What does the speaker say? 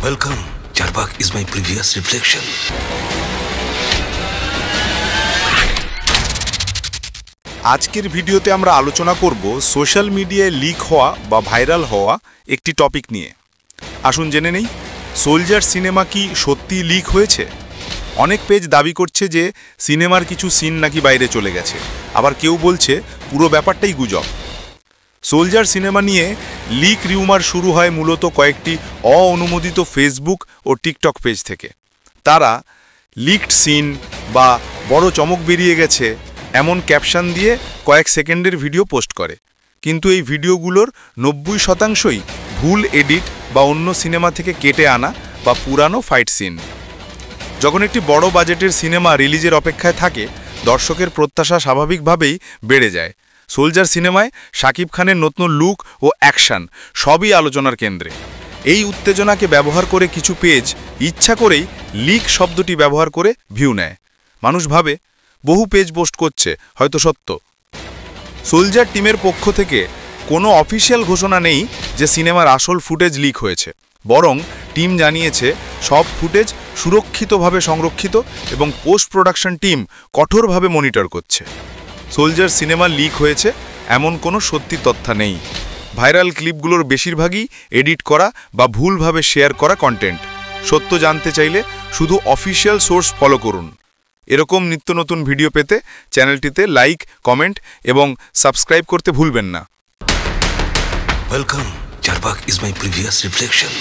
Welcome. Charbagh is my previous reflection. আজকের ভিডিওতে আমরা আলোচনা করব সোশ্যাল মিডিয়ায় লিক হওয়া বা ভাইরাল হওয়া একটি টপিক নিয়ে। আসুন জেনে নেই, সোলজার সিনেমা কি সত্যি লিক হয়েছে? অনেক পেজ দাবি করছে যে সিনেমার কিছু সিন নাকি বাইরে চলে গেছে, আবার কেউ বলছে পুরো ব্যাপারটাই গুজব। সোলজার সিনেমা নিয়ে লিক রিউমার শুরু হয় মূলত কয়েকটি অঅনুমোদিত ফেসবুক ও টিকটক পেজ থেকে। তারা লিকড সিন বা বড় চমক বেরিয়ে গেছে এমন ক্যাপশন দিয়ে কয়েক সেকেন্ডের ভিডিও পোস্ট করে, কিন্তু এই ভিডিওগুলোর 90%ই ভুল এডিট বা অন্য সিনেমা থেকে কেটে আনা বা পুরানো ফাইট সিন। যখন একটি বড় বাজেটের সিনেমা রিলিজের অপেক্ষায় থাকে, দর্শকের প্রত্যাশা স্বাভাবিকভাবেই বেড়ে যায়। সোলজার সিনেমায় শাকিব খানের নতুন লুক ও অ্যাকশন সবই আলোচনার কেন্দ্রে। এই উত্তেজনাকে ব্যবহার করে কিছু পেজ ইচ্ছা করেই লিক শব্দটি ব্যবহার করে ভিউ নেয়। মানুষ ভাবে বহু পেজ পোস্ট করছে, হয়তো সত্য। সোলজার টিমের পক্ষ থেকে কোনো অফিসিয়াল ঘোষণা নেই যে সিনেমার আসল ফুটেজ লিক হয়েছে, বরং টিম জানিয়েছে সব ফুটেজ সুরক্ষিতভাবে সংরক্ষিত এবং পোস্ট প্রোডাকশন টিম কঠোরভাবে মনিটর করছে। সোলজার সিনেমা লিক হয়েছে এমন কোনো সত্যি তথ্য নেই। ভাইরাল ক্লিপগুলোর বেশিরভাগই এডিট করা বা ভুলভাবে শেয়ার করা কন্টেন্ট। সত্য জানতে চাইলে শুধু অফিসিয়াল সোর্স ফলো করুন। এরকম নিত্য নতুন ভিডিও পেতে চ্যানেলটিতে লাইক, কমেন্ট এবং সাবস্ক্রাইব করতে ভুলবেন না। Welcome. Charbagh is my previous reflection.